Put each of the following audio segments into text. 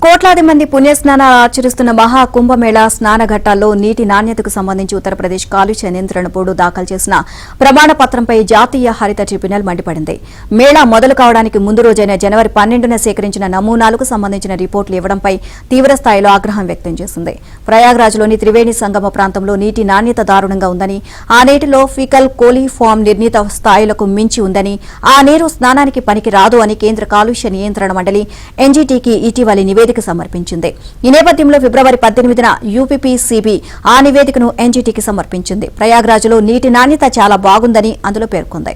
కోట్లాది మంది పుణ్యస్నానాలు ఆచరిస్తున్న మహా కుంభమేళా స్నానఘట్టాల్లో నీటి నాణ్యతకు సంబంధించి ఉత్తరప్రదేశ్ కాలుష్య నియంత్రణ బోర్డు దాఖలు చేసిన ప్రమాణ పత్రంపై జాతీయ హరిత ట్రిబ్యునల్ మండిపడింది. మేళా మొదలు కావడానికి ముందు రోజైన జనవరి 12న సేకరించిన నమూనాలకు సంబంధించిన రిపోర్టులు ఇవ్వడంపై తీవ్రస్థాయిలో ఆగ్రహం వ్యక్తం చేసింది. ప్రయాగ్రాజ్లోని త్రివేణి సంగమ ప్రాంతంలో నీటి నాణ్యత దారుణంగా ఉందని, ఆ నీటిలో ఫీకల్ కోలిఫామ్ నిర్ణీత స్థాయిలకు మించి ఉందని, ఆ నీరు స్నానానికి పనికి రాదు అని కేంద్ర కాలుష్య నియంత్రణ మండలి ఎన్జీటీకి ఇటీవలి నివేదిక సమర్పించింది. ఈ నేపథ్యంలో ఫిబ్రవరి 18న యూపీపీసీబీ ఆ నివేదికను ఎన్జీటీకి సమర్పించింది. ప్రయాగ్రాజ్లో నీటి నాణ్యత చాలా బాగుందని అందులో పేర్కొంది.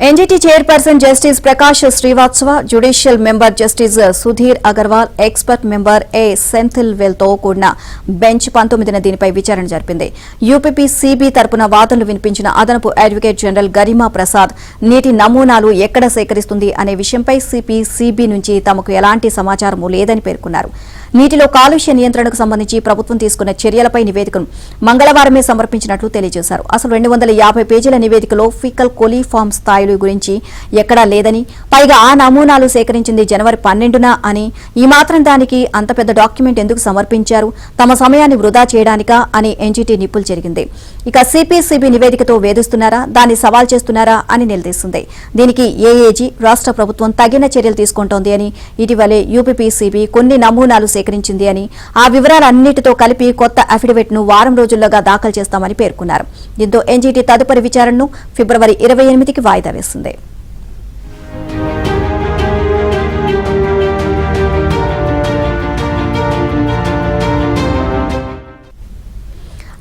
NGT chairperson justice Prakash Srivastava, judicial member justice Sudhir Agarwal, expert member A Senthil వెల్తో కూడిన బెంచ్ 19న దీనిపై విచారణ జరిపింది. యూపీపీసీబీ తరపున వాదనలు వినిపించిన అదనపు అడ్వకేట్ జనరల్ గరిమా ప్రసాద్ నీటి నమూనాలు ఎక్కడ సేకరిస్తుంది అనే విషయంపై సిపి నుంచి తమకు ఎలాంటి సమాచారం లేదని పేర్కొన్నారు. నీటిలో కాలుష్య నియంత్రణకు సంబంధించి ప్రభుత్వం తీసుకున్న చర్యలపై నివేదికను మంగళవారమే సమర్పించినట్లు తెలియజేశారు. అసలు 250 పేజీల నివేదికలో ఫీకల్ కోలిఫామ్ స్థాయిలు గురించి ఎక్కడా లేదని, పైగా ఆ నమూనాలు సేకరించింది జనవరి 12న అని, ఈ మాత్రం దానికి అంత పెద్ద డాక్యుమెంట్ ఎందుకు సమర్పించారు, తమ సమయాన్ని వృధా చేయడానికా అని ఎన్జీటీ నిప్పులు చెరిగింది. ఇక సిపి నివేదికతో వేధిస్తున్నారా, దాన్ని సవాల్ చేస్తున్నారా అని నిలదీసింది. దీనికి ఏఏజీ రాష్ట్ర ప్రభుత్వం తగిన చర్యలు తీసుకుంటోంది అని, ఇటీవలే యూపీపీసీబీ కొన్ని నమూనాలు సేకరించింది అని, ఆ వివరాలన్నిటితో కలిపి కొత్త అఫిడవిట్ ను వారం రోజుల్లోగా దాఖలు చేస్తామని పేర్కొన్నారు. దీంతో ఎన్జీటీ తదుపరి విచారణను ఫిబ్రవరి 28కి వాయిదా వేసింది.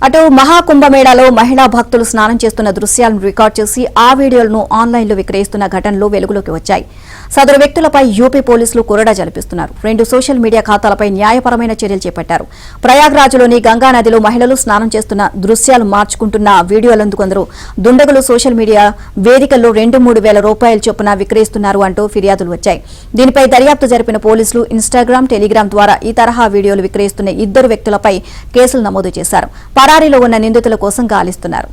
అటు మహాకుంభమేళాలో మహిళా భక్తులు స్నానం చేస్తున్న దృశ్యాలను రికార్డు చేసి ఆ వీడియోలను ఆన్లైన్లో విక్రయిస్తున్న ఘటనలు వెలుగులోకి వచ్చాయి. సదరు వ్యక్తులపై యూపీ పోలీసులు కొరడా జలిపిస్తున్నారు. 2 సోషల్ మీడియా ఖాతాలపై న్యాయపరమైన చర్యలు చేపట్టారు. ప్రయాగ్రాజ్లోని గంగానదిలో మహిళలు స్నానం చేస్తున్న దృశ్యాలు మార్చుకుంటున్న వీడియోలందు కొందరు దుండగులు సోషల్ మీడియా వేదికల్లో 2-3 వేల రూపాయల చొప్పున విక్రయిస్తున్నారు అంటూ ఫిర్యాదులు వచ్చాయి. దీనిపై దర్యాప్తు జరిపిన పోలీసులు ఇన్స్టాగ్రామ్, టెలిగ్రామ్ ద్వారా ఈ తరహా వీడియోలు విక్రయిస్తున్న 2 వ్యక్తులపై కేసులు నమోదు చేశారు. పరారీలో ఉన్న నిందితుల కోసం గాలిస్తున్నారు.